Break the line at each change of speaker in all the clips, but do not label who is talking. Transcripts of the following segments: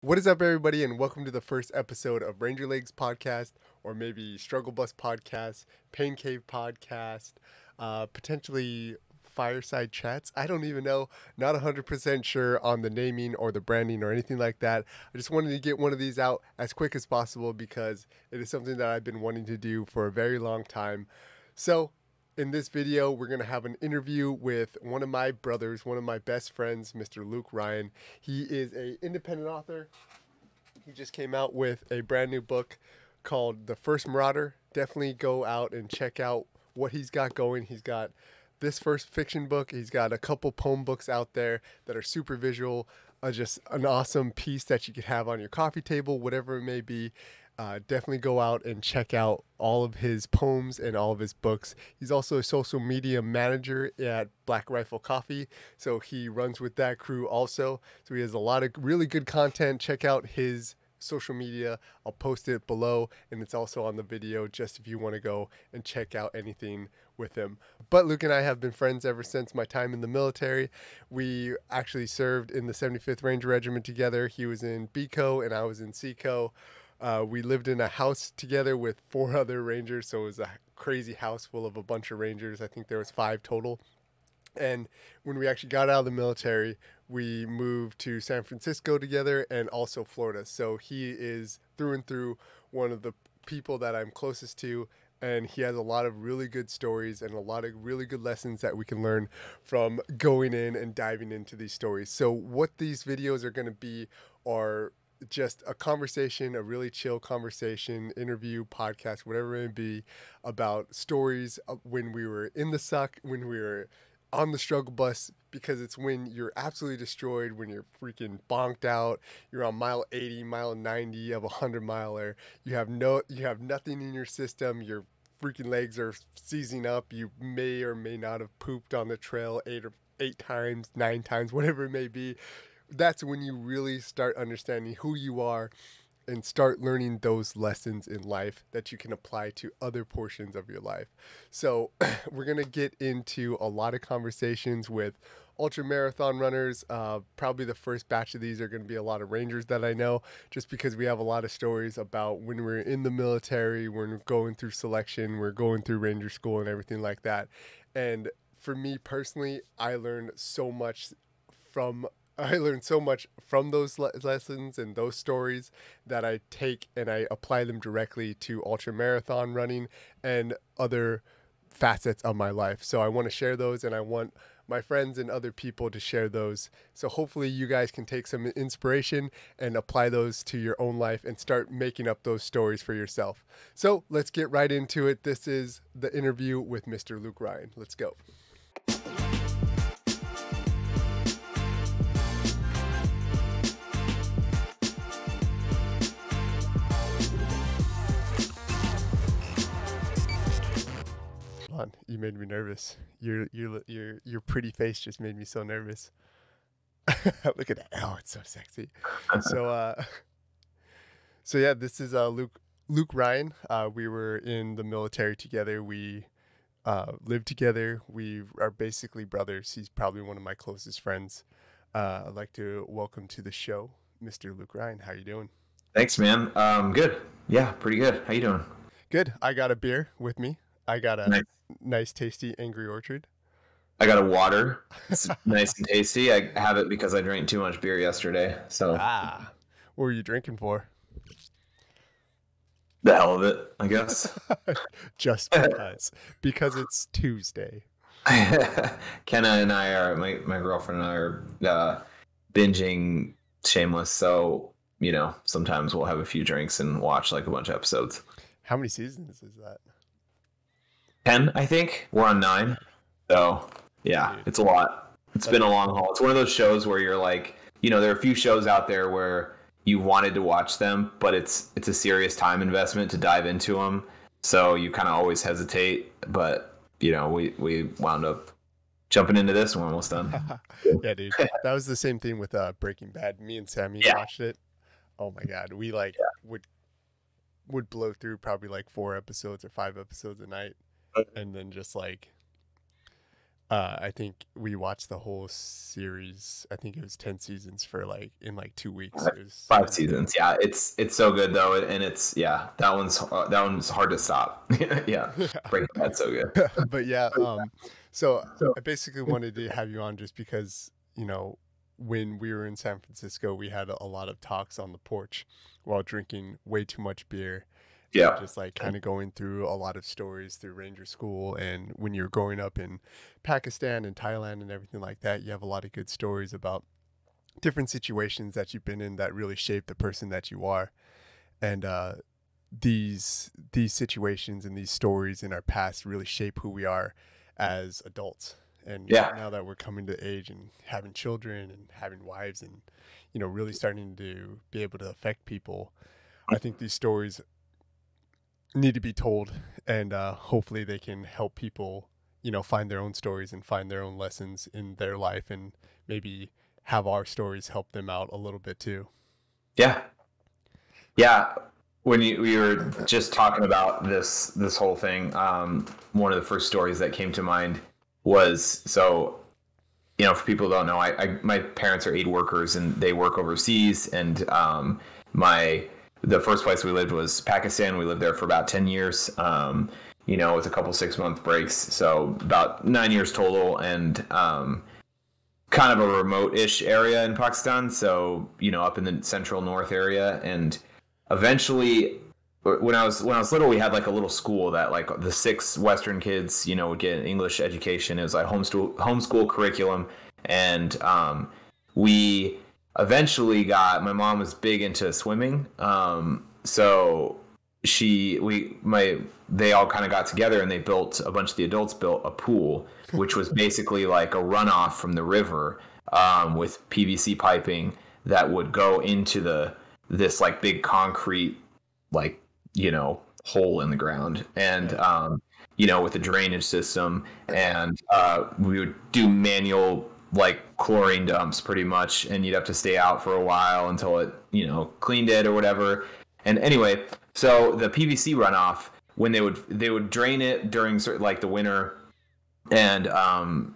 What is up, everybody, and welcome to the first episode of Ranger Legs Podcast, or maybe Struggle Bus Podcast, Pain Cave Podcast, potentially Fireside Chats. I don't even know. Not 100% sure on the naming or the branding or anything like that. I just wanted to get one of these out as quick as possible because it is something that I've been wanting to do for a very long time. So, in this video, we're going to have an interview with one of my brothers, one of my best friends, Mr. Luke Ryan. He is an independent author. He just came out with a brand new book called The First Marauder. Definitely go out and check out what he's got going. He's got this first fiction book. He's got a couple poem books out there that are super visual, just an awesome piece that you could have on your coffee table, whatever it may be. Definitely go out and check out all of his poems and all of his books. He's also a social media manager at Black Rifle Coffee, so he runs with that crew also. So he has a lot of really good content. Check out his social media. I'll post it below, and it's also on the video just if you want to go and check out anything with him. But Luke and I have been friends ever since my time in the military. We actually served in the 75th Ranger Regiment together. He was in BCO and I was in CCO. We lived in a house together with 4 other Rangers, so it was a crazy house full of a bunch of Rangers. I think there was 5 total. And when we actually got out of the military, we moved to San Francisco together and also Florida. So he is through and through one of the people that I'm closest to, and he has a lot of really good stories and a lot of really good lessons that we can learn from going in and diving into these stories. So what these videos are going to be are just a conversation, a really chill conversation, interview, podcast, whatever it may be, about stories of when we were in the suck, when we were on the struggle bus, because it's when you're absolutely destroyed, when you're freaking bonked out, you're on mile 80, mile 90 of a 100-miler, you have nothing in your system, your freaking legs are seizing up, you may or may not have pooped on the trail 8 times, 9 times, whatever it may be. That's when you really start understanding who you are and start learning those lessons in life that you can apply to other portions of your life. So we're going to get into a lot of conversations with ultra marathon runners. Probably the first batch of these are going to be a lot of Rangers that I know, just because we have a lot of stories about when we're in the military, when we're going through selection, we're going through Ranger school and everything like that. And for me personally, I learned so much from those lessons and those stories that I take and I apply them directly to ultra marathon running and other facets of my life. So I want to share those, and I want my friends and other people to share those. So hopefully you guys can take some inspiration and apply those to your own life and start making up those stories for yourself. So let's get right into it. This is the interview with Mr. Luke Ryan. Let's go. You made me nervous. Your pretty face just made me so nervous. Look at that. Oh, it's so sexy. So yeah, this is Luke Ryan. We were in the military together. We lived together. We are basically brothers. He's probably one of my closest friends. I'd like to welcome to the show, Mr. Luke Ryan. How you doing?
Thanks, man. Good. Yeah, pretty good. How you doing?
Good. I got a beer with me. I got a nice tasty Angry Orchard.
I got a water. It's nice and tasty. I have it because I drank too much beer yesterday. So
what were you drinking for?
The hell of it, I guess.
Just because it's Tuesday.
Kenna and I are my girlfriend and I are binging Shameless. So sometimes we'll have a few drinks and watch like a bunch of episodes.
How many seasons is that?
10, I think. We're on 9. So, yeah, It's a lot. It's been a long haul. It's one of those shows where you're like, there are a few shows out there where you wanted to watch them, but it's a serious time investment to dive into them. So you kind of always hesitate. But, we wound up jumping into this and we're almost done.
Yeah, dude. That was the same thing with Breaking Bad. Me and Sammy watched it. Oh, my God. We would blow through probably like 4 episodes or 5 episodes a night. And then just like I think we watched the whole series. I think it was 10 seasons for like in like 2 weeks. It was
Five
insane.
seasons. Yeah, it's so good though, and it's that one's hard to stop. Yeah, Breaking Bad's so good.
But yeah, so I basically wanted to have you on just because, when we were in San Francisco, we had a lot of talks on the porch while drinking way too much beer and
Yeah,
just like kind of going through a lot of stories through Ranger School. And when you're growing up in Pakistan and Thailand and everything like that, you have a lot of good stories about different situations that you've been in that really shape the person that you are. And these situations and these stories in our past really shape who we are as adults. And
yeah,
now that we're coming to age and having children and having wives and really starting to be able to affect people, I think these stories need to be told, and hopefully they can help people find their own stories and find their own lessons in their life, and maybe have our stories help them out a little bit too.
yeah, yeah. When we were just talking about this whole thing, one of the first stories that came to mind was so. For people who don't know, my parents are aid workers and they work overseas. And the first place we lived was Pakistan. We lived there for about 10 years, with a couple 6-month breaks. So about 9 years total, and kind of a remote-ish area in Pakistan. So, up in the central north area. And eventually, when I was little, we had like a little school that like the 6 Western kids, would get an English education. It was like homeschool curriculum, and we eventually my mom was big into swimming, so they all kind of got together and a bunch of the adults built a pool, which was basically like a runoff from the river, with PVC piping that would go into this like big concrete like hole in the ground, and with a drainage system, and we would do manual like chlorine dumps pretty much, and you'd have to stay out for a while until it cleaned it or whatever. And anyway, so the PVC runoff, when they would drain it during like the winter, and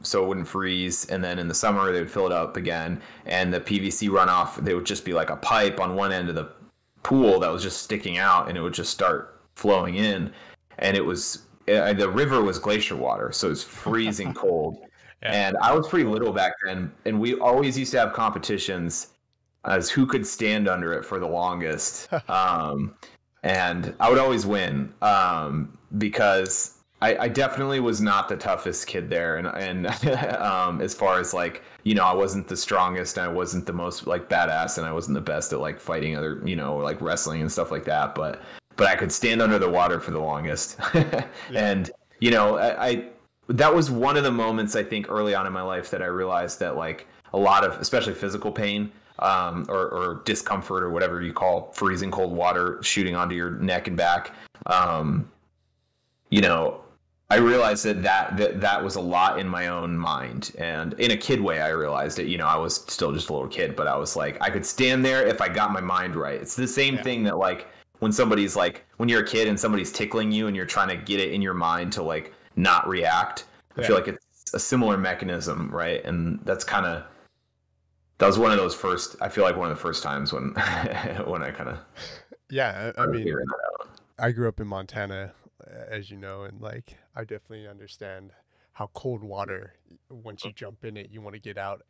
so it wouldn't freeze, and then in the summer they would fill it up again, and the PVC runoff, they would just be like a pipe on one end of the pool that was just sticking out, and it would just start flowing in, and the river was glacier water, so it was freezing cold.
Yeah.
And I was pretty little back then, and we always used to have competitions as who could stand under it for the longest. And I would always win, because I definitely was not the toughest kid there, and as far as like I wasn't the strongest, and I wasn't the most like badass, and I wasn't the best at like fighting other like wrestling and stuff like that, but I could stand under the water for the longest. Yeah. And I that was one of the moments, I think, early on in my life that I realized that like a lot of, especially physical pain, or discomfort, or whatever you call freezing cold water shooting onto your neck and back, I realized that was a lot in my own mind, and in a kid way, I realized it. I was still just a little kid, but I was like, I could stand there if I got my mind right. It's the same thing that like when somebody's like, when you're a kid and somebody's tickling you and you're trying to get it in your mind to like not react. I feel like it's a similar mechanism, right? And that was one of those first. I feel like one of the first times when when I kind of
I mean, I grew up in Montana, as you know, and like I definitely understand how cold water, once you jump in it, you want to get out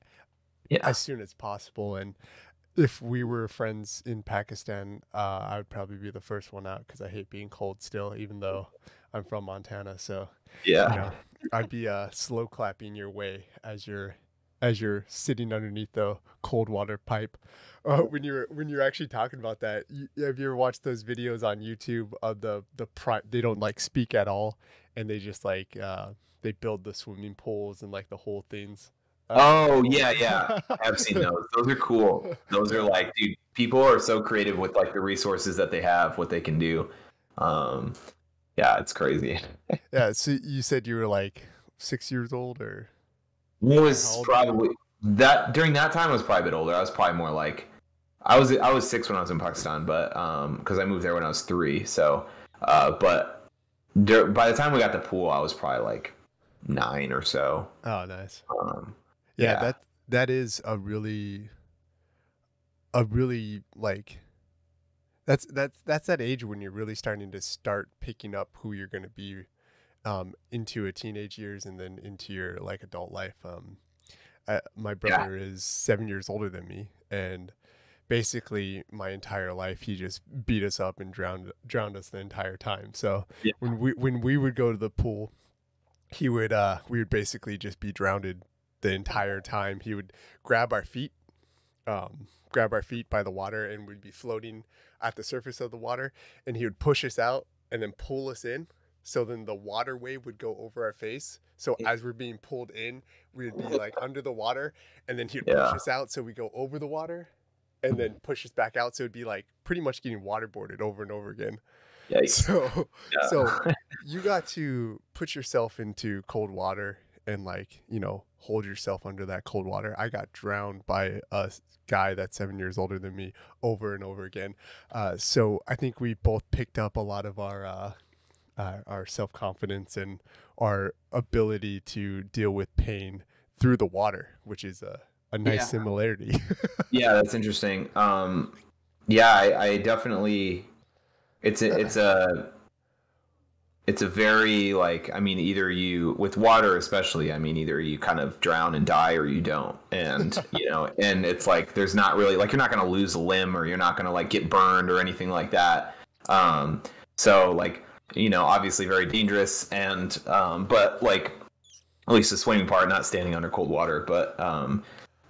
as soon as possible. And if we were friends in Pakistan, I would probably be the first one out because I hate being cold still, even though I'm from Montana. So I'd be slow clapping your way as you're sitting underneath the cold water pipe. When you're actually talking about that, have you ever watched those videos on YouTube of they don't like speak at all, and they just like they build the swimming pools and like the whole things?
Oh yeah, I've seen those. Those are cool. Those are like, dude, people are so creative with like the resources that they have, what they can do. Yeah, it's crazy.
Yeah. So you said you were like 6 years old, or
It was probably that during that time I was probably a bit older. I was probably more like I was 6 when I was in Pakistan, but because I moved there when I was 3. So, but by the time we got the pool, I was probably like 9 or so.
Oh, nice.
Um,
Yeah,
yeah,
that is a really like that's that age when you're really starting to start picking up who you're going to be into a teenage years and then into your like adult life. My
yeah,
brother is 7 years older than me, and basically my entire life he just beat us up and drowned us the entire time. So
yeah,
when we would go to the pool, he would we would basically just be drowned the entire time. He would grab our feet, grab our feet by the water, and we'd be floating at the surface of the water, and he would push us out and then pull us in. So then the water wave would go over our face. So as we're being pulled in, we'd be like under the water, and then he'd push
yeah.
us out. So we go over the water and then push us back out. So it'd be like pretty much getting waterboarded over and over again.
Yikes.
So, so
Yeah.
you got to put yourself into cold water and like, hold yourself under that cold water. I got drowned by a guy that's 7 years older than me over and over again. So I think we both picked up a lot of our self-confidence and our ability to deal with pain through the water, which is a nice
Yeah.
similarity.
Yeah, that's interesting. Yeah, I definitely. It's a very like, I mean, either you with water especially, I mean, either you kind of drown and die or you don't, and and it's like there's not really like you're not gonna lose a limb or you're not gonna like get burned or anything like that. So like obviously very dangerous and but like at least the swimming part, not standing under cold water, but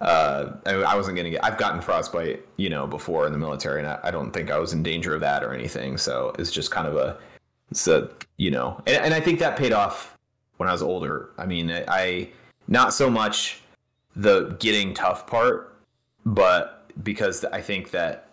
I wasn't gonna get. I've gotten frostbite, before in the military, and I don't think I was in danger of that or anything. So it's just kind of and I think that paid off when I was older. I mean, I not so much the getting tough part, but because I think that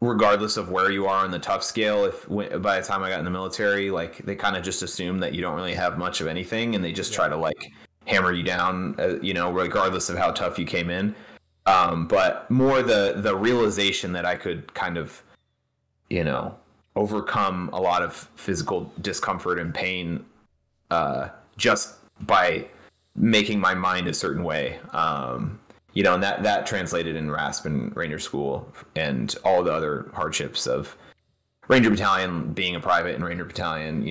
regardless of where you are on the tough scale, by the time I got in the military, like they kind of just assume that you don't really have much of anything, and they just try to like hammer you down, regardless of how tough you came in. But more the realization that I could kind of, overcome a lot of physical discomfort and pain just by making my mind a certain way. And that translated in RASP and Ranger School and all the other hardships of Ranger Battalion, being a private in Ranger Battalion,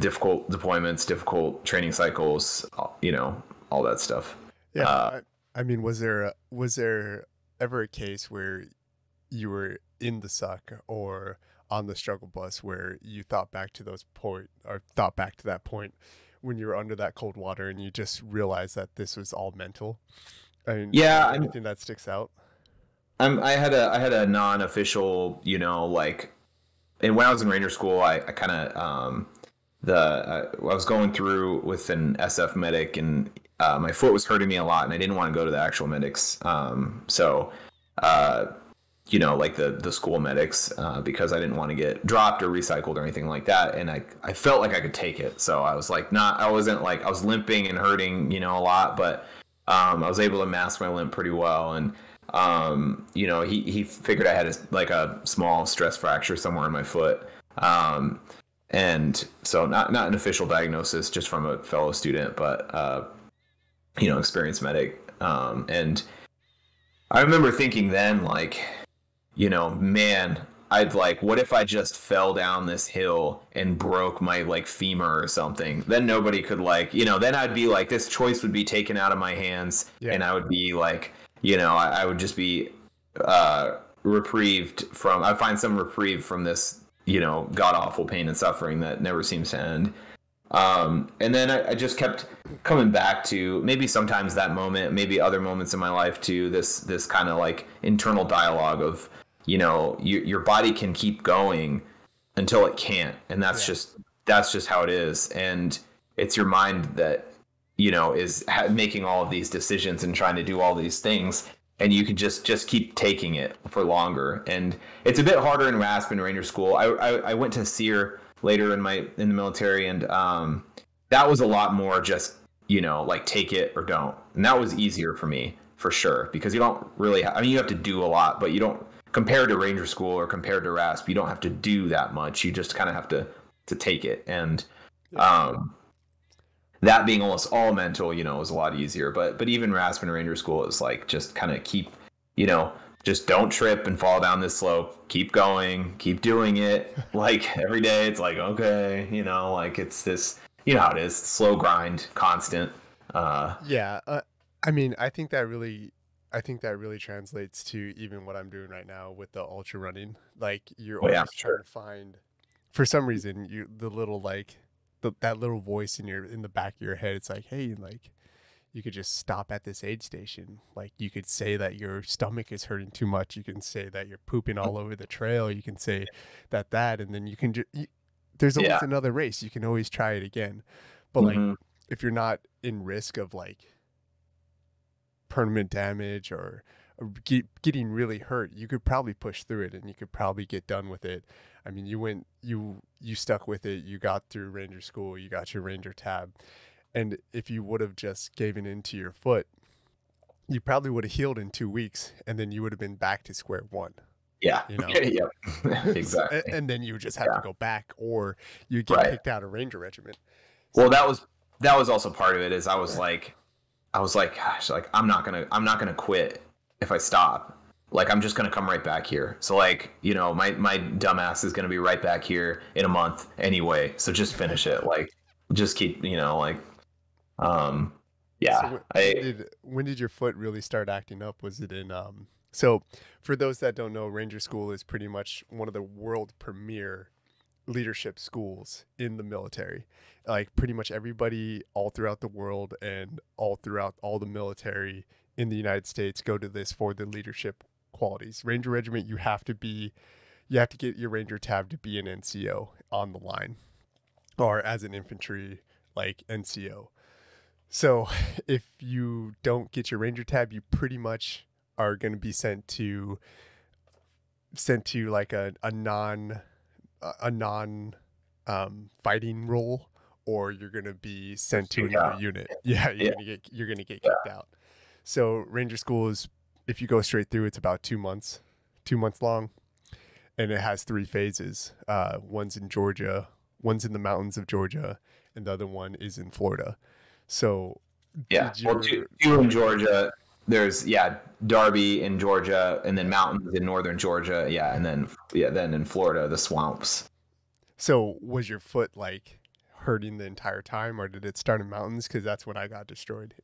difficult deployments, difficult training cycles, all that stuff.
Yeah. I mean, was there ever a case where you were in the suck or on the struggle bus where you thought back to that point when you were under that cold water and you just realized that this was all mental? I mean,
Yeah,
anything that sticks out?
I had a non-official, like, and when I was in Ranger School, I kind of I was going through with an SF medic, and my foot was hurting me a lot, and I didn't want to go to the actual medics. So like the school medics, because I didn't want to get dropped or recycled or anything like that. And I felt like I could take it. So I was like, I wasn't like, I was limping and hurting, a lot, but I was able to mask my limp pretty well. And, he figured I had a small stress fracture somewhere in my foot. And so not an official diagnosis, just from a fellow student, but, experienced medic. And I remember thinking then, like, man, I'd like, what if I just fell down this hill and broke my like femur or something? Then nobody could like, then I'd be like, this choice would be taken out of my hands, and I would be like, I would just be reprieved from, I'd find some reprieve from this, god awful pain and suffering that never seems to end. And then I just kept coming back to maybe sometimes that moment, maybe other moments in my life too, this kind of like internal dialogue of, your body can keep going until it can't. And that's just how it is. And it's your mind that, is making all of these decisions and trying to do all these things. And you can just keep taking it for longer. And it's a bit harder in RASP and Ranger School. I went to SEER later in the military, and that was a lot more just, like take it or don't. And that was easier for me, for sure, because you don't really, you have to do a lot, but you don't, compared to Ranger School or compared to RASP, you don't have to do that much. You just kind of have to take it. And that being almost all mental, was a lot easier. But even Raspen Ranger School is like just kind of keep, just don't trip and fall down this slope. Keep going, keep doing it. Like every day, it's like okay, like it's this, how it is, slow grind, constant.
Yeah, I mean, I think that really translates to even what I'm doing right now with the ultra running. Like you're
Yeah,
always trying to find, for some reason, the little like that little voice in the back of your head. It's like, hey, like you could just stop at this aid station. Like you could say that your stomach is hurting too much. You can say that you're pooping all over the trail. You can say that, and then you can there's always
yeah.
another race. You can always try it again. But like
Hmm.
if you're not in risk of like permanent damage or getting really hurt, you could probably push through it and you could probably get done with it. I mean, you stuck with it. You got through Ranger School. You got your Ranger tab. And if you would have just given into your foot, you probably would have healed in 2 weeks, and then you would have been back to square one.
Yeah.
You know,
Yeah. Exactly.
and then you would just have to
Yeah.
go back, or you get
Right.
kicked out of Ranger Regiment.
Well,
So
that was also part of it. Is I was like, gosh, like I'm not gonna quit if I stop. Like I'm just gonna come right back here. So like, my dumbass is gonna be right back here in a month anyway. So just finish it. Like just keep, um,
So
yeah.
when did your foot really start acting up? Was it in so for those that don't know, Ranger School is pretty much one of the world premier leadership schools in the military. Like pretty much everybody all throughout the world and all throughout all the military in the United States go to this for the leadership qualities. Ranger Regiment, you have to get your Ranger tab to be an NCO on the line or as an infantry like NCO. So if you don't get your Ranger tab, you pretty much are going to be sent to like a non fighting role, or you're going to be sent to another
Yeah.
unit. Yeah,
Yeah.
you're going to get
Yeah.
kicked out. So Ranger School is, if you go straight through, it's about 2 months long, and it has 3 phases. One's in Georgia, one's in the mountains of Georgia, and the other one is in Florida. So
Yeah.
did
Well, two,
your
two in Georgia. There's Darby in Georgia, and then mountains in northern Georgia. Yeah, and then in Florida, the swamps.
so was your foot like hurting the entire time, or did it start in mountains? Because that's when I got destroyed.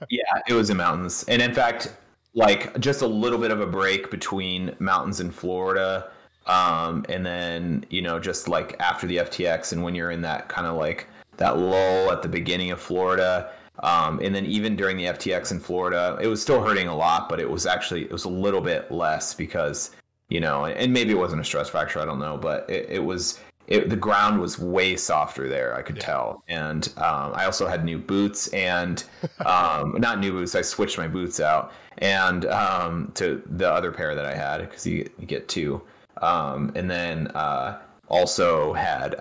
Yeah, it was in mountains. And in fact, like just a little bit of a break between mountains in Florida. And then, just like after the FTX and when you're in that kind of like that lull at the beginning of Florida. And then even during the FTX in Florida, it was still hurting a lot, but it was a little bit less because, and maybe it wasn't a stress fracture. I don't know, but the ground was way softer there. I could
Yeah.
tell, and I also had new boots, and not new boots. I switched my boots out, and to the other pair that I had because you get two, and then also had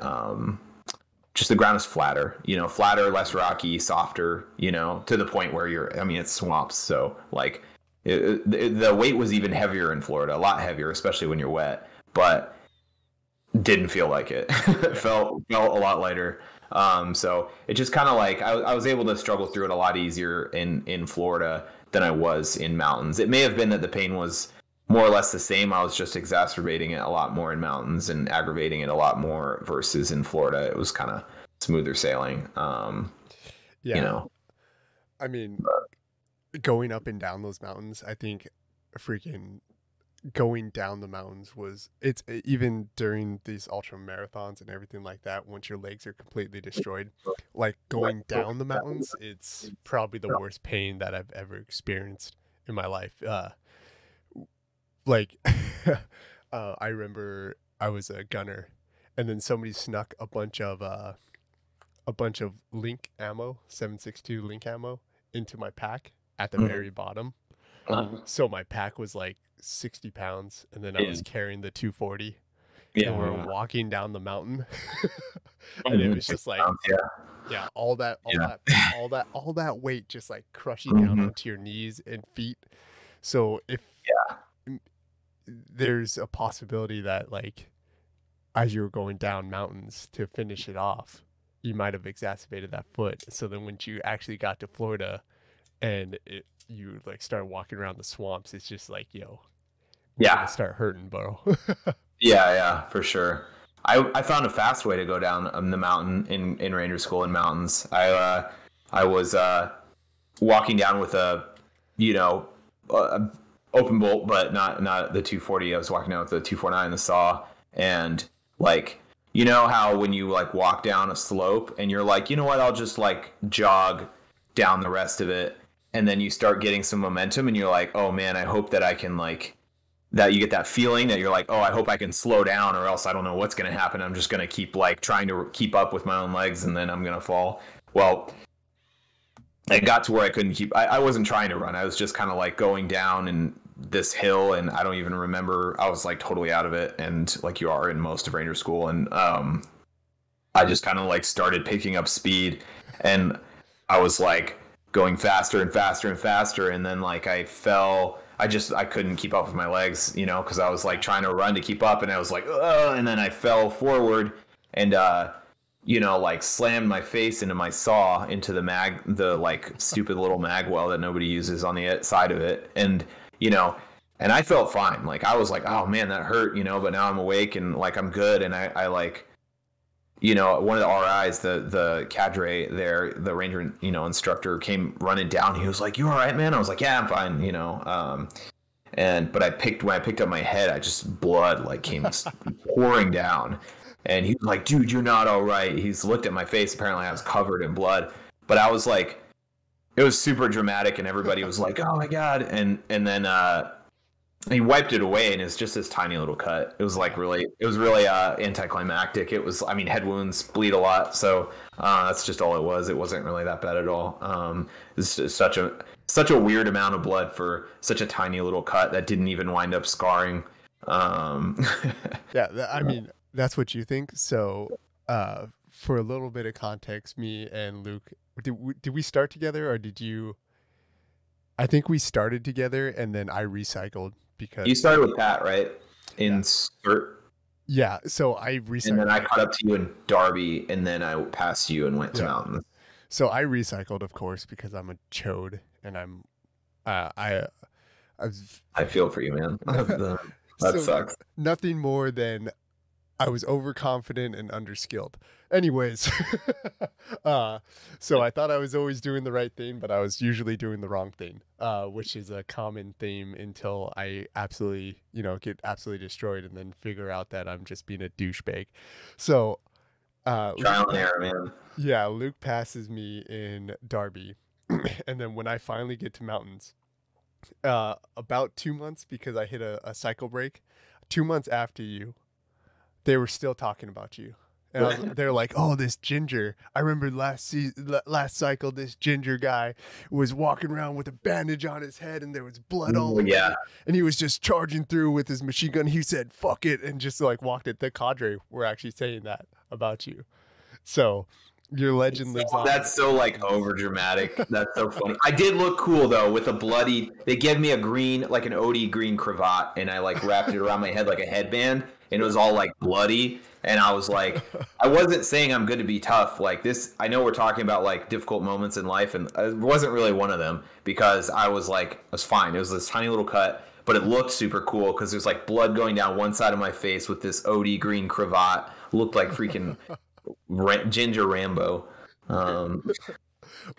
just the ground is flatter, flatter, less rocky, softer, to the point where it's swamps, so like the weight was even heavier in Florida, a lot heavier, especially when you're wet, but didn't feel like it. It
Yeah.
felt a lot lighter. So it just kind of like I was able to struggle through it a lot easier in Florida than I was in mountains. It may have been that the pain was more or less the same. I was just exacerbating it a lot more in mountains and aggravating it a lot more versus in Florida. It was kind of smoother sailing. You
Yeah.
know,
I mean, going up and down those mountains, I think freaking going down the mountains it's even during these ultra marathons and everything like that, once your legs are completely destroyed, like going down the mountains, it's probably the worst pain that I've ever experienced in my life. Like I remember I was a gunner, and then somebody snuck a bunch of link ammo, 7.62 link ammo, into my pack at the
Mhm.
very bottom.
Uh,
So my pack was like 60 pounds, and then I
yeah,
was carrying the 240, and we're
yeah.
walking down the mountain, and it
Mhm.
was just like,
Yeah,
yeah, all that, all
yeah.
that, all that, all that weight just like crushing down
Mhm.
onto your knees and feet. So if there's a possibility that like as you were going down mountains to finish it off, you might have exacerbated that foot. So then when you actually got to Florida and you like start walking around the swamps, it's just like, yo, we're gonna start hurting, bro.
Yeah, for sure. I found a fast way to go down the mountain in ranger school in mountains. I was walking down with a open bolt, but not the 240. I was walking down with the 249, the saw, and like, you know how when you like walk down a slope and you're like, you know what, I'll just like jog down the rest of it, and then you start getting some momentum and you're like, oh man, I hope that I can like, that you get that feeling that you're like, oh, I hope I can slow down or else I don't know what's going to happen. I'm just going to keep like trying to keep up with my own legs and then I'm going to fall. Well, it got to where I couldn't keep, I wasn't trying to run. I was just kind of like going down and this hill, and I don't even remember, I was like totally out of it, and like you are in most of ranger school, and I just kind of like started picking up speed, and I was like going faster and faster and faster, and then like I fell. I couldn't keep up with my legs, you know, because I was like trying to run to keep up, and I was like, ugh, and then I fell forward and you know, like slammed my face into my saw, into the like stupid little mag well that nobody uses on the side of it, and you know, and I felt fine. Like I was like, oh man, that hurt, you know, but now I'm awake and like I'm good. And I like, you know, one of the RIs, the cadre there, the ranger, you know, instructor came running down. He was like, you all right, man? I was like, yeah, I'm fine, you know. But when I picked up my head, I just, blood like came pouring down. And he was like, dude, you're not all right. He's looked at my face. Apparently I was covered in blood, but I was like, it was super dramatic, and everybody was like, "Oh my god!" And then he wiped it away, and it's just this tiny little cut. It was really anticlimactic. It was, I mean, head wounds bleed a lot, so that's just all it was. It wasn't really that bad at all. It's just such a weird amount of blood for such a tiny little cut that didn't even wind up scarring.
Yeah, I mean, that's what you think. So, for a little bit of context, me and Luke. Did we start together, or did you? I think we started together, and then I recycled because
you started with Pat, right? In CERT.
Yeah, so I recycled,
and then I caught up to you in Darby, and then I passed you and went to Mountains.
So I recycled, of course, because I'm a chode, and I'm, I
feel for you, man. That sucks.
Nothing more than I was overconfident and underskilled. Anyways, so I thought I was always doing the right thing, but I was usually doing the wrong thing, which is a common theme until I absolutely, get absolutely destroyed and then figure out that I'm just being a douchebag. So,
trial and error, man.
Yeah, Luke passes me in Darby, and then when I finally get to Mountains, about 2 months, because I hit a cycle break, 2 months after you, they were still talking about you. And they're like, oh, this Ginger. I remember last cycle, this Ginger guy was walking around with a bandage on his head and there was blood all over it. And he was just charging through with his machine gun. He said, fuck it, and just like walked it. The cadre were actually saying that about you. So your legend lives on.
That's so like over dramatic. That's so funny. I did look cool though with a bloody, they gave me a green, like an OD green cravat, and I like wrapped it around my head like a headband, and it was all like bloody. And I was like, I wasn't saying I'm good to be tough. Like this, I know we're talking about like difficult moments in life, and it wasn't really one of them, because I was fine. It was this tiny little cut, but it looked super cool because there's like blood going down one side of my face with this OD green cravat. Looked like freaking Ginger Rambo.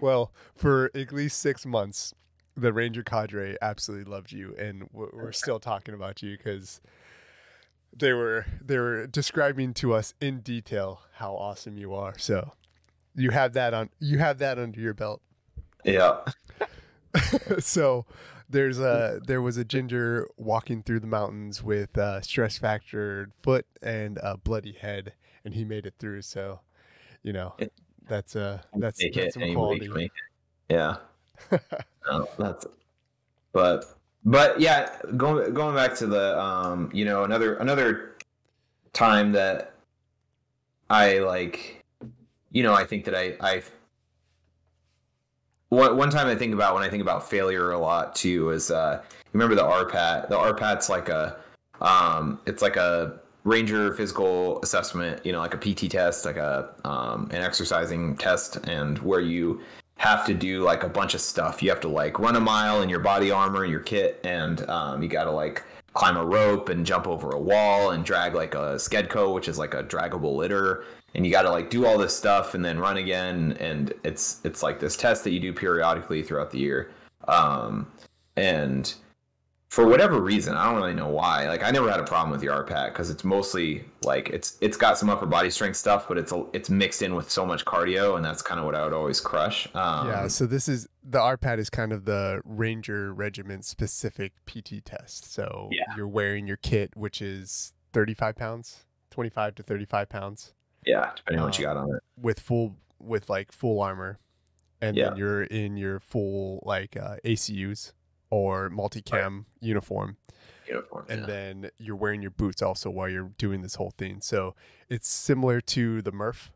Well, for at least 6 months, the Ranger cadre absolutely loved you, and we're still talking about you because they were describing to us in detail how awesome you are. So you have that under your belt.
Yeah.
So there was a Ginger walking through the mountains with a stress fractured foot and a bloody head, and he made it through. So, that's some quality.
Yeah. No, but yeah, going back to the another time that I like, I think that I one time I think about when I think about failure a lot too is you remember the RPAT. The RPAT's like it's like a Ranger physical assessment, like a PT test, like an exercising test, and where you have to do like a bunch of stuff. You have to like run a mile in your body armor and your kit, and you got to like climb a rope and jump over a wall and drag like a skedco, which is like a draggable litter, and you got to like do all this stuff and then run again. And it's like this test that you do periodically throughout the year. And for whatever reason, I don't really know why. Like, I never had a problem with the RPAT because it's mostly like it's got some upper body strength stuff, but it's mixed in with so much cardio, and that's kind of what I would always crush.
Yeah. So the RPAT is kind of the Ranger Regiment specific PT test. So you're wearing your kit, which is 35 pounds, 25 to 35 pounds.
Yeah, depending on what you got on it.
With full armor, and then you're in your full like ACUs. Or multicam uniform, and then you're wearing your boots also while you're doing this whole thing. So it's similar to the Murph,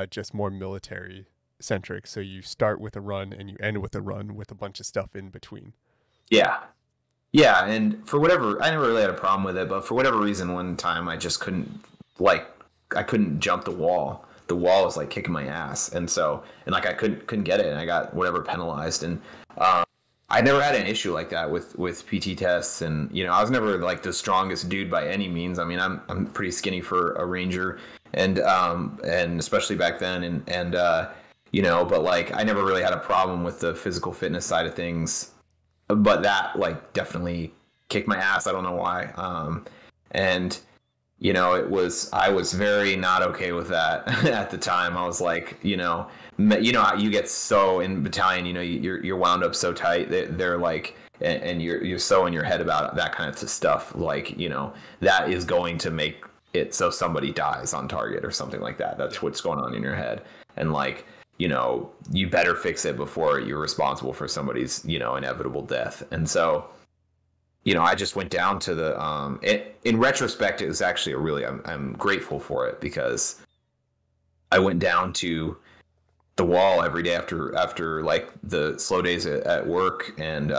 just more military centric. So you start with a run and you end with a run with a bunch of stuff in between.
Yeah, and for whatever, I never really had a problem with it, but for whatever reason, one time I just couldn't jump the wall. The wall was like kicking my ass, and like I couldn't get it, and I got whatever penalized. And I never had an issue like that with PT tests, and I was never like the strongest dude by any means. I mean, I'm pretty skinny for a Ranger, and especially back then, and but like I never really had a problem with the physical fitness side of things, but that like definitely kicked my ass. I don't know why, and I was very not okay with that at the time. I was like, you get so in battalion, you're wound up so tight. They're like, and you're so in your head about that kind of stuff. Like, that is going to make it so somebody dies on target or something like that. That's what's going on in your head. And like, you better fix it before you're responsible for somebody's, inevitable death. And so, I just went down to the, in retrospect, it was actually I'm grateful for it, because I went down to the wall every day after like the slow days at work, and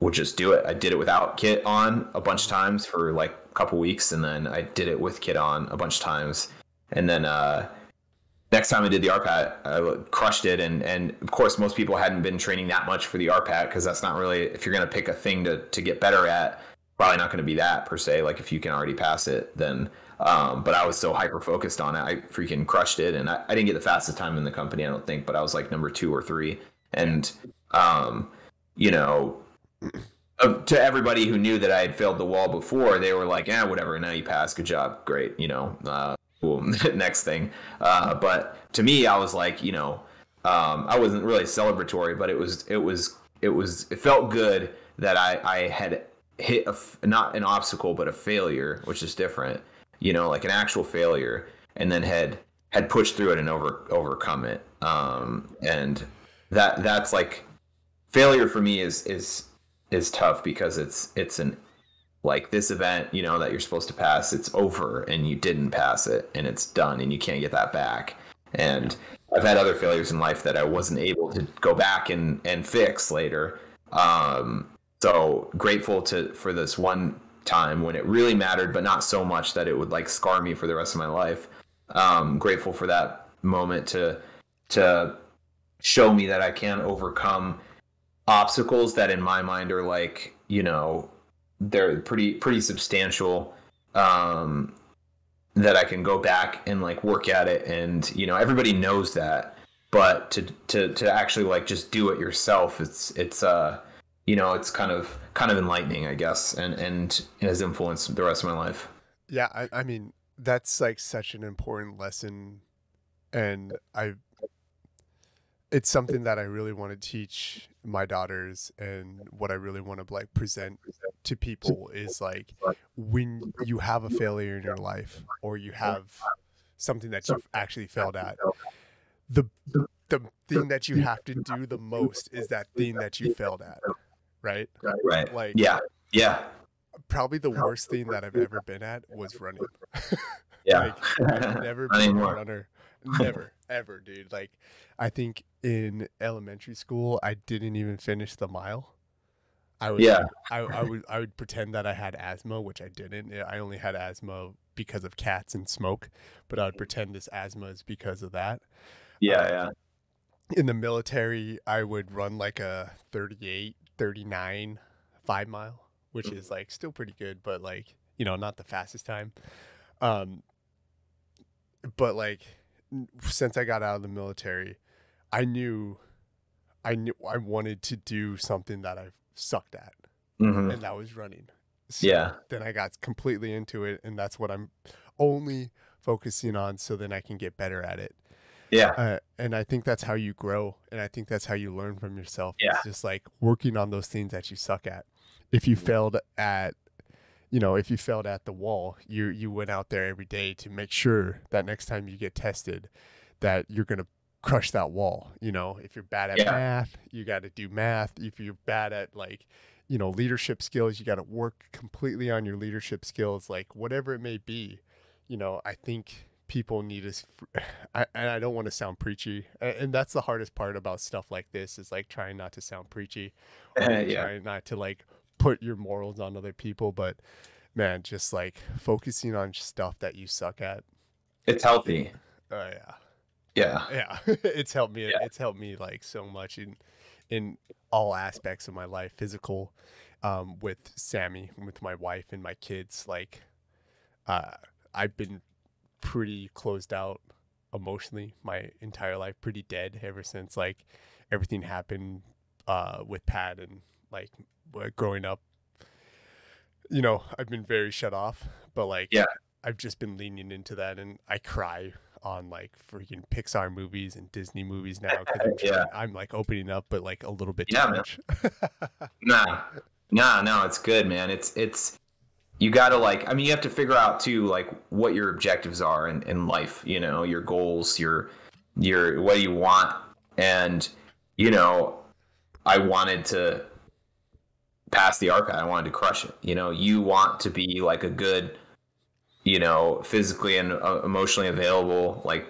would just do it. I did it without kit on a bunch of times for like a couple weeks, and then I did it with kit on a bunch of times. And then next time I did the RPAT, I crushed it. And of course, most people hadn't been training that much for the RPAT, because that's not really, if you're going to pick a thing to get better at, probably not going to be that per se. Like if you can already pass it, then, but I was so hyper focused on it, I freaking crushed it. And I didn't get the fastest time in the company, I don't think, but I was like number 2 or 3. And, to everybody who knew that I had failed the wall before, they were like, whatever, now you passed, good job, great, cool. Next thing. But to me, I was like, I wasn't really celebratory, but it felt good that I had hit not an obstacle, but a failure, which is different, like an actual failure, and then had pushed through it and overcome it. And that's like, failure for me is tough, because it's an, like this event, that you're supposed to pass, it's over and you didn't pass it, and it's done and you can't get that back. And I've had other failures in life that I wasn't able to go back and fix later. So grateful for this one time when it really mattered, but not so much that it would like scar me for the rest of my life. Grateful for that moment to show me that I can overcome obstacles that in my mind are like, they're pretty substantial, that I can go back and like work at it. And, everybody knows that, but to actually like just do it yourself, it's kind of enlightening, I guess. And it has influenced the rest of my life.
Yeah. I mean, that's like such an important lesson. And it's something that I really want to teach my daughters, and what I really want to like present to people is like, when you have a failure in your life, or you have something that you've actually failed at, the thing that you have to do the most is that thing that you failed at, right?
Right.
Like,
yeah.
Probably the worst thing that I've ever been at was running.
Yeah.
Like, I've never been a runner. Never, ever, dude. Like, I think in elementary school, I didn't even finish the mile. I would
Yeah.
like I would pretend that I had asthma, which I didn't. I only had asthma because of cats and smoke, but I would pretend this asthma is because of that.
Yeah.
Uh,
Yeah.
in the military, I would run like a 38, 39, 5 mile, which is like still pretty good, but like, not the fastest time. Um, but like since I got out of the military, I knew I wanted to do something that I sucked at,
Mm-hmm.
and that was running. So
Yeah.
then I got completely into it, and that's what I'm only focusing on, so then I can get better at it.
Yeah.
And I think that's how you grow, and I think that's how you learn from yourself.
Yeah.
It's just like working on those things that you suck at. If you failed at, if you failed at the wall, you went out there every day to make sure that next time you get tested, that you're gonna crush that wall. If you're bad at
Yeah.
math, you got to do math. If you're bad at like, leadership skills, you got to work completely on your leadership skills, like whatever it may be. I think people need us. And I don't want to sound preachy, and that's the hardest part about stuff like this is like trying not to sound preachy, or
Yeah.
trying not to like put your morals on other people. But man, just like focusing on stuff that you suck at.
It's healthy.
Yeah.
Yeah.
Yeah. It's helped me.
Yeah.
It's helped me like so much in all aspects of my life, physical, with Sammy, with my wife and my kids. Like, I've been pretty closed out emotionally my entire life, pretty dead ever since like everything happened with Pat, and like growing up, I've been very shut off, but like
Yeah.
I've just been leaning into that, and I cry on like freaking Pixar movies and Disney movies now because
Yeah.
I'm like opening up, but like a little bit
Yeah,
too
man.
much.
No, it's good, man. It's you gotta like, I mean, you have to figure out too, like what your objectives are in life, your goals, your what you want. And, I wanted to pass the RPAT. I wanted to crush it. You want to be like a good, physically and emotionally available, like,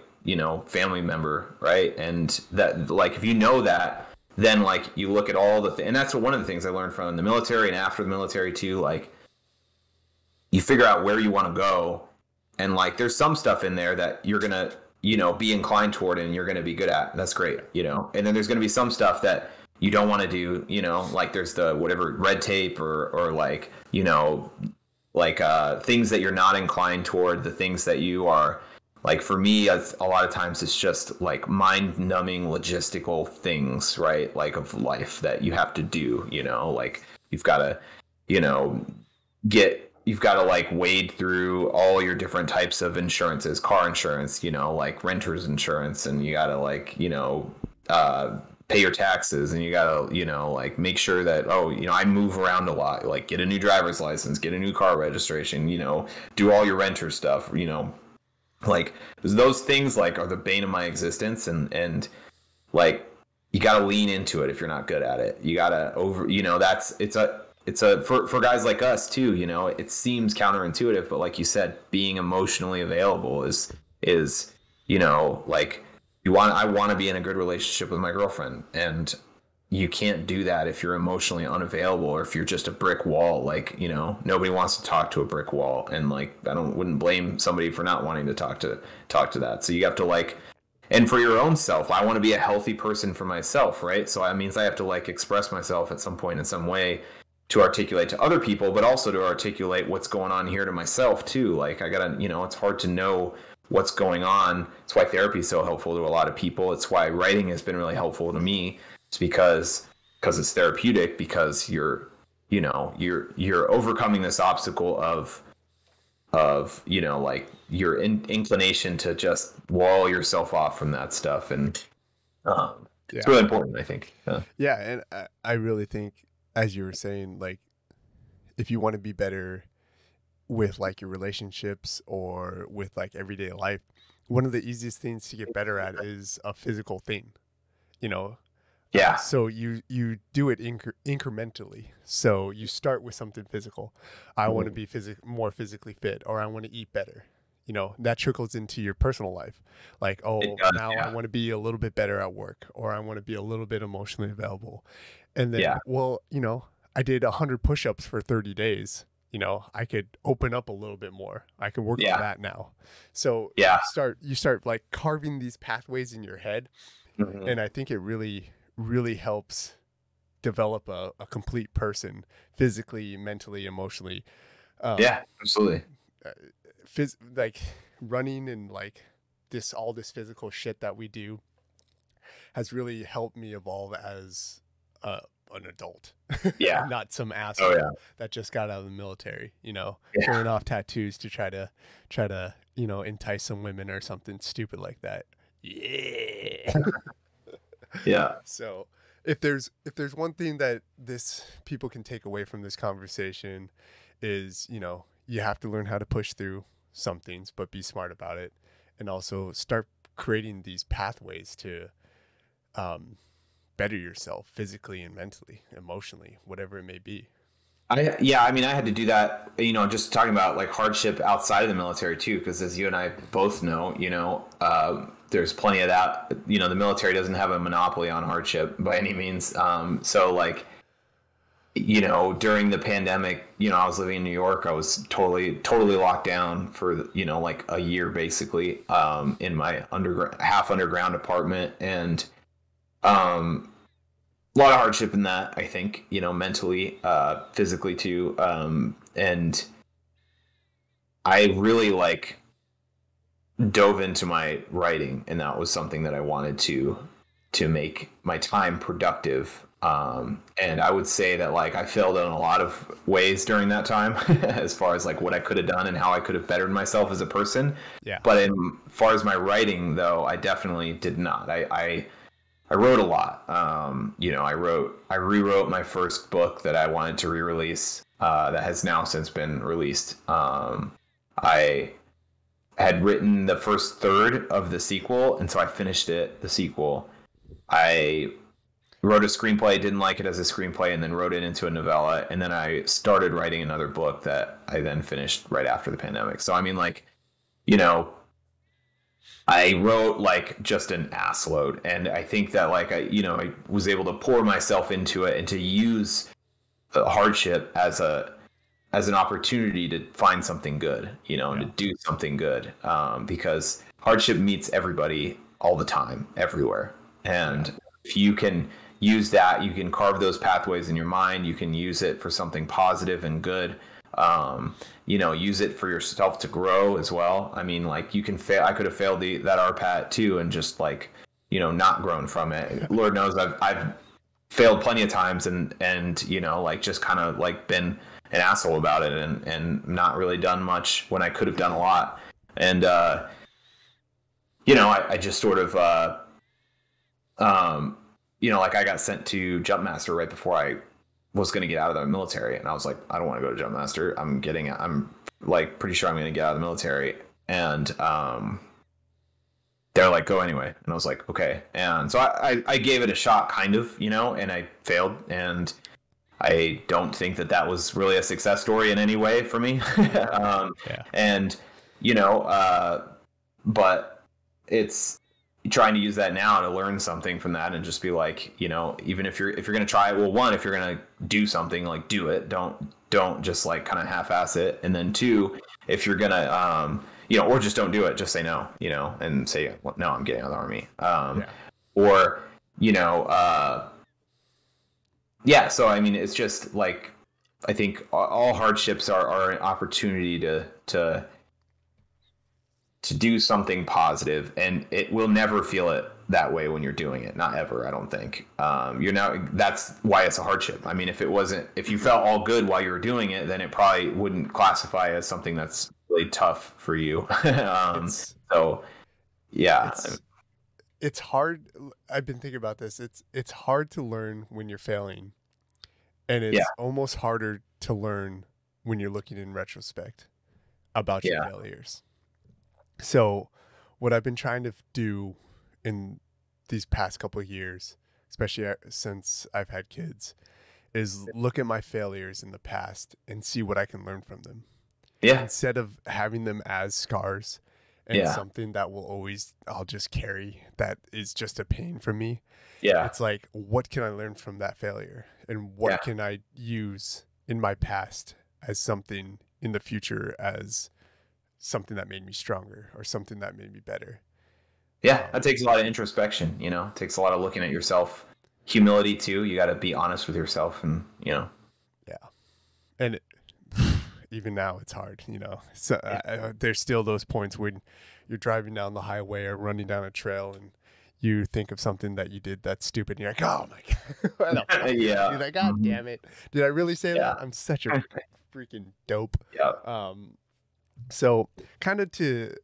family member, right? And that, like, if you know that, then like you look at all the and that's one of the things I learned from the military and after the military too. Like, you figure out where you want to go, and like there's some stuff in there that you're gonna be inclined toward and you're gonna be good at. That's great, and then there's gonna be some stuff that you don't want to do, like there's the whatever red tape or like things that you're not inclined toward, the things that you are like. For me, a lot of times it's just like mind-numbing logistical things, right? Like of life that you have to do, like you've got to you've got to like wade through all your different types of insurances, car insurance, like renter's insurance, and you got to like pay your taxes, and you got to like make sure that I move around a lot, like get a new driver's license, get a new car registration, do all your renter stuff, like those things like are the bane of my existence, and like you got to lean into it. If you're not good at it, you got to it's a for guys like us too, it seems counterintuitive, but like you said, being emotionally available is like I want to be in a good relationship with my girlfriend, and you can't do that if you're emotionally unavailable, or if you're just a brick wall. Like, nobody wants to talk to a brick wall, and like wouldn't blame somebody for not wanting to talk to that. So you have to like, and for your own self, I want to be a healthy person for myself, right? So that means I have to like express myself at some point in some way to articulate to other people, but also to articulate what's going on here to myself too. Like I gotta, it's hard to know what's going on. It's why therapy is so helpful to a lot of people. It's why writing has been really helpful to me. It's because it's therapeutic, because you're overcoming this obstacle of like your inclination to just wall yourself off from that stuff. And it's really important, I think.
Yeah. And I really think, as you were saying, like if you want to be better with like your relationships or with like everyday life, one of the easiest things to get better at is a physical thing,
Yeah.
So you do it incrementally. So you start with something physical. I want to be more physically fit, or I want to eat better. That trickles into your personal life. Like, I want to be a little bit better at work, or I want to be a little bit emotionally available. And then, I did 100 push-ups for 30 days. I could open up a little bit more. I could work on that now. So
Yeah.
you start like carving these pathways in your head.
Mm-hmm.
And I think it really, really helps develop a complete person physically, mentally, emotionally.
Yeah, absolutely.
Like running and like all this physical shit that we do has really helped me evolve as an adult.
Yeah.
Not some asshole that just got out of the military, showing off tattoos to try to entice some women or something stupid like that. Yeah.
Yeah.
So if there's one thing that people can take away from this conversation is, you have to learn how to push through some things, but be smart about it, and also start creating these pathways to better yourself physically and mentally, emotionally, whatever it may be.
I had to do that, just talking about like hardship outside of the military too, because as you and I both know, there's plenty of that. The military doesn't have a monopoly on hardship by any means. So like, during the pandemic, I was living in New York. I was totally locked down for, like a year basically, in my half underground apartment. And a lot of hardship in that, I think, mentally, physically too. And I really like dove into my writing, and that was something that I wanted to make my time productive. And I would say that like I failed in a lot of ways during that time as far as like what I could have done and how I could have bettered myself as a person.
Yeah.
But as far as my writing though, I definitely did not. I wrote a lot. I rewrote my first book that I wanted to re-release, that has now since been released. I had written the first third of the sequel, and so I finished the sequel. I wrote a screenplay, didn't like it as a screenplay, and then wrote it into a novella, and then I started writing another book that I then finished right after the pandemic. So I mean, like, I wrote like just an ass load, and I think that like I was able to pour myself into it and to use hardship as an opportunity to find something good, and to do something good, because hardship meets everybody all the time, everywhere. And if you can use that, you can carve those pathways in your mind. You can use it for something positive and good. Use it for yourself to grow as well. I mean, like you can fail. I could have failed that RPAT too, and just like, not grown from it. Lord knows I've failed plenty of times and like just kind of like been an asshole about it and not really done much when I could have done a lot. And, I just sort of, like I got sent to Jumpmaster right before I was going to get out of the military. And I was like, I don't want to go to Jumpmaster. I'm like pretty sure I'm going to get out of the military. And, they're like, go anyway. And I was like, okay. And so I gave it a shot kind of, and I failed. And I don't think that was really a success story in any way for me. And, but it's trying to use that now to learn something from that and just be like, even if you're going to try it, well, one, if you're going to do something, like do it, don't just like kind of half-ass it. And then two, if you're going to, or just don't do it, just say no, and say, well, no, I'm getting out of the army. Or, so, I mean, it's just like, I think all hardships are an opportunity to do something positive, and it will never feel it that way when you're doing it. Not ever, I don't think. That's why it's a hardship. I mean, if you felt all good while you were doing it, then it probably wouldn't classify as something that's really tough for you. So yeah.
It's hard. I've been thinking about this. It's hard to learn when you're failing, and it's almost harder to learn when you're looking in retrospect about your failures. So what I've been trying to do in these past couple of years, especially since I've had kids, is look at my failures in the past and see what I can learn from them.
Yeah.
Instead of having them as scars and
Yeah.
something that will always, I'll just carry, that is just a pain for me.
Yeah.
It's like, what can I learn from that failure? And
Yeah.
what can I use in my past as something in the future, as something that made me stronger or something that made me better?
Yeah. That takes a lot of introspection, you know, it takes a lot of looking at yourself, humility too. You got to be honest with yourself and, you know.
Yeah. And even now it's hard, you know. So there's still those points when you're driving down the highway or running down a trail and you think of something that you did that's stupid and you're like, oh my god, what the fuck?
Yeah.
You're like, god damn it, did I really say
Yeah.
that? I'm such a freaking dope.
Yeah.
So kind of to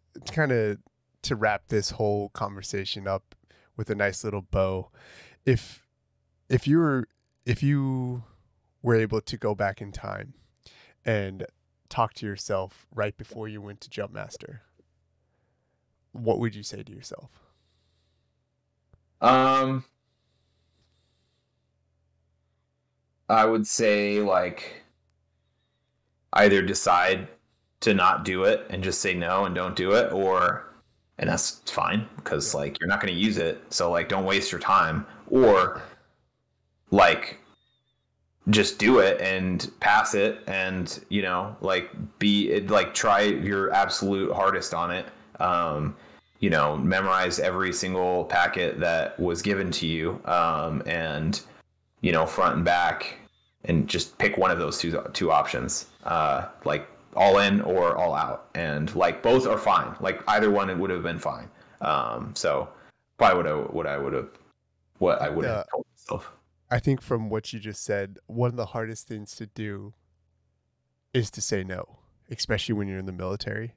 wrap this whole conversation up with a nice little bow, if you were able to go back in time and talk to yourself right before you went to Jump Master, what would you say to yourself?
I would say like either decide to not do it and just say no and don't do it, or and that's fine because like you're not going to use it, so like don't waste your time, or like just do it and pass it and you know like like try your absolute hardest on it. You know, memorize every single packet that was given to you, and you know, front and back, and just pick one of those two options, like all in or all out, and like both are fine. Like either one, it would have been fine. So probably what I would have told myself.
I think from what you just said, one of the hardest things to do is to say no, especially when you're in the military.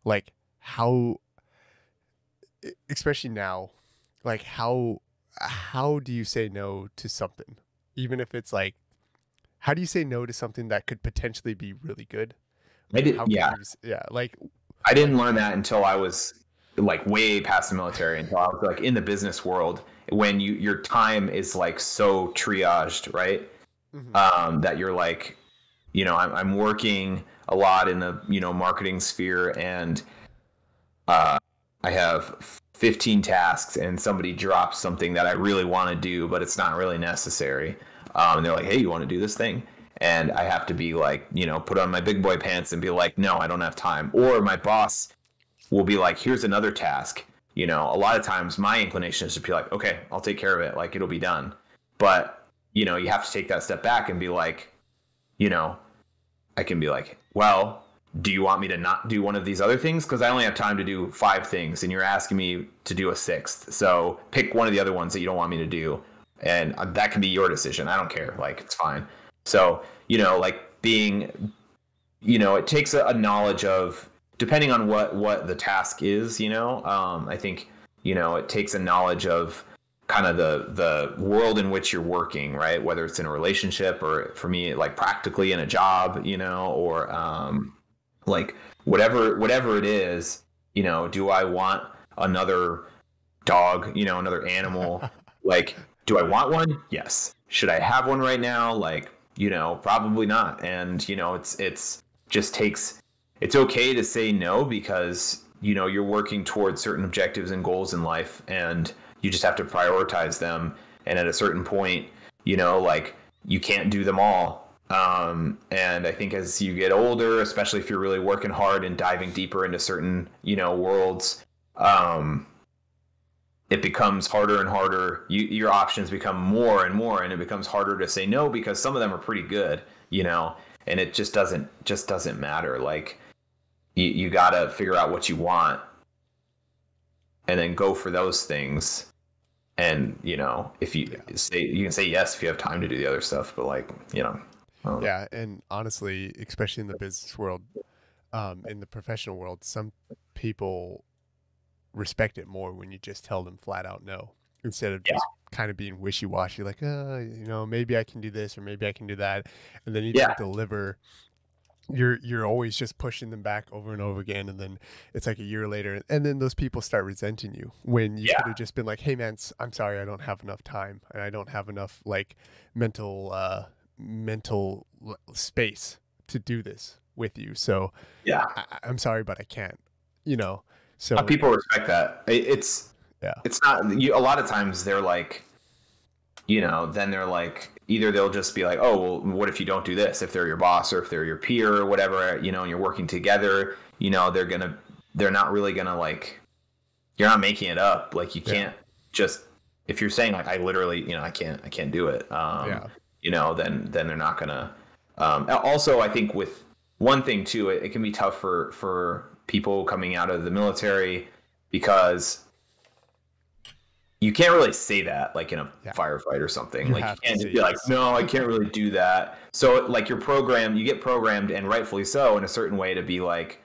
Like how, especially now, like how do you say no to something? Even if it's like, how do you say no to something that could potentially be really good?
I did, yeah.
Like
I didn't learn that until I was like way past the military, until I was like in the business world, when your time is like so triaged, right? Mm-hmm. That you're like, you know, I'm working a lot in the, you know, marketing sphere, and I have 15 tasks and somebody drops something that I really want to do, but it's not really necessary. And they're like, hey, you want to do this thing? And I have to be like, you know, put on my big boy pants and be like, no, I don't have time. Or my boss will be like, here's another task. You know, a lot of times my inclination is to be like, okay, I'll take care of it. Like, it'll be done. But, you know, you have to take that step back and be like, you know, I can be like, well, do you want me to not do one of these other things? Because I only have time to do 5 things and you're asking me to do a 6th. So pick one of the other ones that you don't want me to do. And that can be your decision. I don't care. Like, it's fine. So, you know, like being, you know, it takes a knowledge of, depending on what the task is, you know, I think, you know, it takes a knowledge of kind of the world in which you're working, right? Whether it's in a relationship, or for me, like practically in a job, you know, or like whatever it is, you know, do I want another dog, you know, another animal? Like, do I want one? Yes. Should I have one right now? Like, you know, probably not. And, you know, it's just takes, it's okay to say no, because, you know, you're working towards certain objectives and goals in life, and you just have to prioritize them. And at a certain point, you know, like, you can't do them all. And I think as you get older, especially if you're really working hard and diving deeper into certain, you know, worlds, it becomes harder and harder. Your options become more and more, and it becomes harder to say no, because some of them are pretty good, you know, and it just doesn't matter. Like, you got to figure out what you want and then go for those things. And, you know, if you say, you can say yes if you have time to do the other stuff, but like, you know.
Yeah. And honestly, especially in the business world, in the professional world, some people respect it more when you just tell them flat out no, instead of just kind of being wishy-washy, like, you know, maybe I can do this or maybe I can do that, and then you don't deliver. You're always just pushing them back over and over again, and then it's like a year later, and then those people start resenting you, when you could have just been like, hey man, I'm sorry, I don't have enough time, and I don't have enough like mental space to do this with you, so I'm sorry, but I can't, you know. So
people respect that. It's not you. A lot of times they're like, then they're like, either they'll just be like, oh, well, what if you don't do this? If they're your boss or if they're your peer or whatever, and you're working together, they're not really gonna like, you're not making it up. Like you can't just, if you're saying like, I literally, I can't do it. Then they're not gonna. Also, I think with one thing too, it can be tough for people coming out of the military because you can't really say that like in a firefight or something. You can't just be like, no, I can't really do that. So like you get programmed, and rightfully so, in a certain way to be like,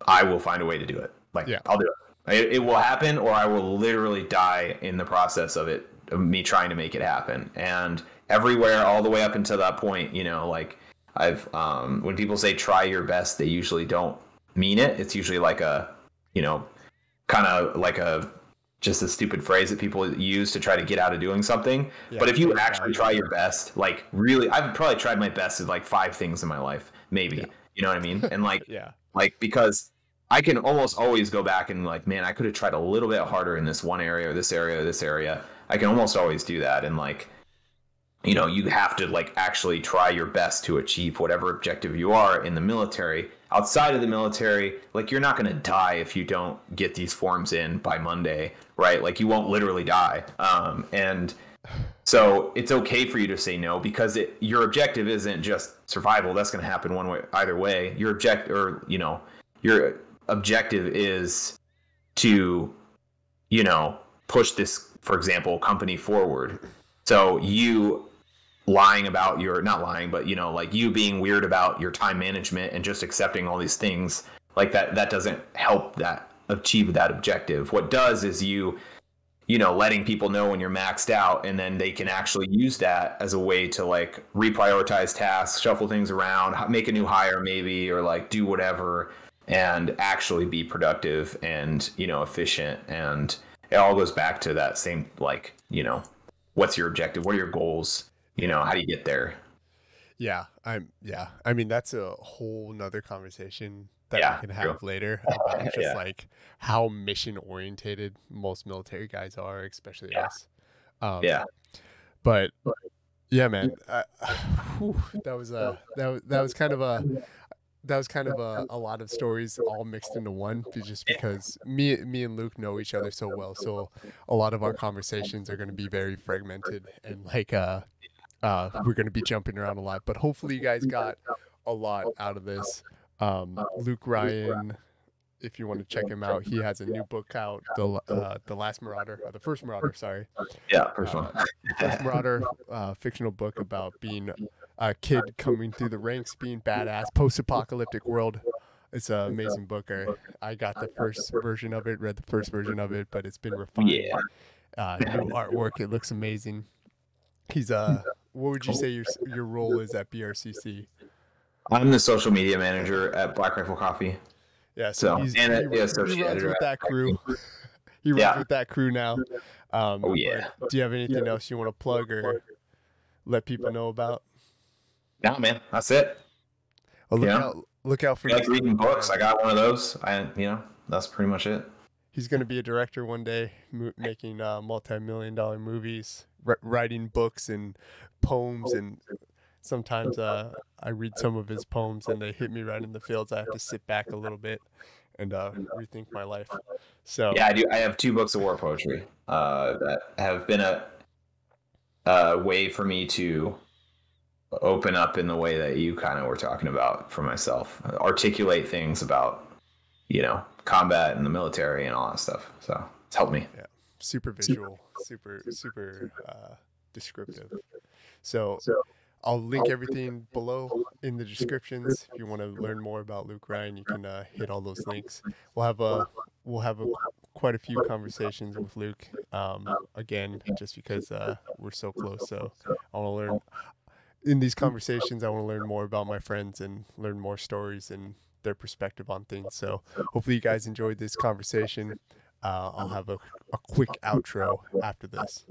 I will find a way to do it. Like I'll do it. It will happen, or I will literally die in the process of it, of me trying to make it happen. And everywhere, all the way up until that point, like I've, when people say try your best, they usually don't mean it. It's usually like a, kind of like just a stupid phrase that people use to try to get out of doing something. But if you actually try your best, like really, I've probably tried my best at like 5 things in my life, maybe, you know what I mean? And like, like, because I can almost always go back and like, man, I could have tried a little bit harder in this one area or this area or this area. I can almost always do that. And like, you have to like actually try your best to achieve whatever objective you are in the military. Outside of the military, like you're not going to die if you don't get these forms in by Monday, right? Like you won't literally die. And so it's okay for you to say no, because your objective isn't just survival. That's going to happen one way, either way. Your objective is to, push this, for example, company forward. So you lying about not lying, but like you being weird about your time management and just accepting all these things like that doesn't help that achieve that objective. What does is letting people know when you're maxed out, and then they can actually use that as a way to like reprioritize tasks, shuffle things around, make a new hire maybe, or like do whatever, and actually be productive and efficient. And it all goes back to that same like what's your objective, what are your goals, how do you get there?
I mean, that's a whole nother conversation that we can have later about just like how mission orientated most military guys are, especially us. But yeah, man, that was kind of a lot of stories all mixed into one, just because me and Luke know each other so well. So a lot of our conversations are going to be very fragmented, and like we're going to be jumping around a lot, but hopefully you guys got a lot out of this. Luke Ryan, if you want to check him out, he has a new book out, the Last Marauder, or the First Marauder, sorry.
First one.
First Marauder, fictional book about being a kid coming through the ranks, being badass, post-apocalyptic world. It's an amazing book. I got the first version of it, read the first version of it, but it's been refined. New artwork, it looks amazing. He's what would you say your role is at BRCC?
I'm the social media manager at Black Rifle Coffee.
Yeah, so he runs with that crew. He runs with that crew now. Do you have anything else you want to plug or let people know about?
No, man, that's it.
Well, look out for
like reading books. I got one of those. That's pretty much it.
He's going to be a director one day, making multi-million-dollar movies, writing books and poems, and sometimes I read some of his poems and they hit me right in the feels. I have to sit back a little bit and rethink my life. So
yeah, I do. I have 2 books of war poetry that have been a way for me to open up in the way that you kind of were talking about for myself, articulate things about combat and the military and all that stuff. So it's helped me.
Yeah, super visual, super descriptive. So I'll link everything below in the descriptions. If you want to learn more about Luke Ryan, you can hit all those links. We'll have quite a few conversations with Luke again, just because we're so close. So I want to learn in these conversations. I want to learn more about my friends and learn more stories and their perspective on things. So hopefully you guys enjoyed this conversation. I'll have a quick outro after this.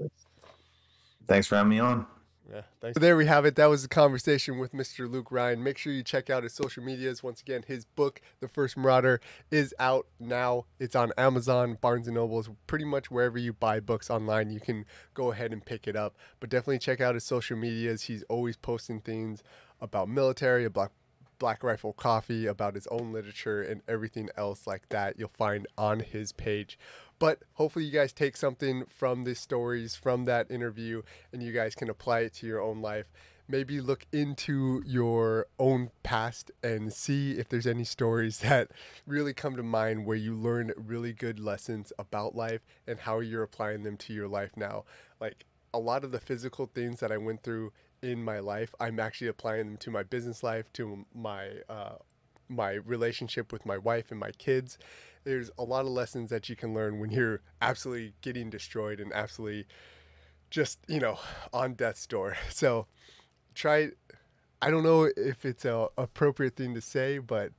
Thanks for having me on.
Yeah, thanks. So there we have it. That was the conversation with Mr. Luke Ryan. Make sure you check out his social medias. Once again, his book, The First Marauder, is out now. It's on Amazon, Barnes & Nobles, pretty much wherever you buy books online. You can go ahead and pick it up. But definitely check out his social medias. He's always posting things about military, about Black Rifle Coffee, about his own literature, and everything else like that you'll find on his page. But hopefully you guys take something from these stories, from that interview, and you guys can apply it to your own life. Maybe look into your own past and see if there's any stories that really come to mind where you learn really good lessons about life and how you're applying them to your life now. Like a lot of the physical things that I went through in my life, I'm actually applying them to my business life, to my relationship with my wife and my kids. There's a lot of lessons that you can learn when you're absolutely getting destroyed and absolutely just, on death's door. So try, I don't know if it's a appropriate thing to say, but,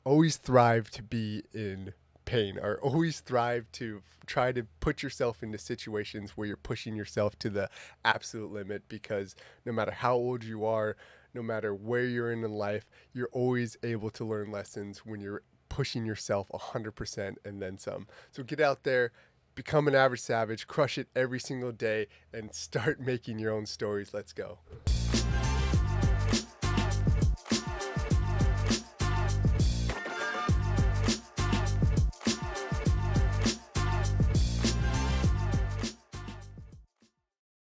always thrive to be in pain, or always thrive to try to put yourself into situations where you're pushing yourself to the absolute limit, because no matter how old you are, no matter where you're in life, you're always able to learn lessons when you're pushing yourself 100% and then some. So get out there, become an average savage, crush it every single day, and start making your own stories. Let's go.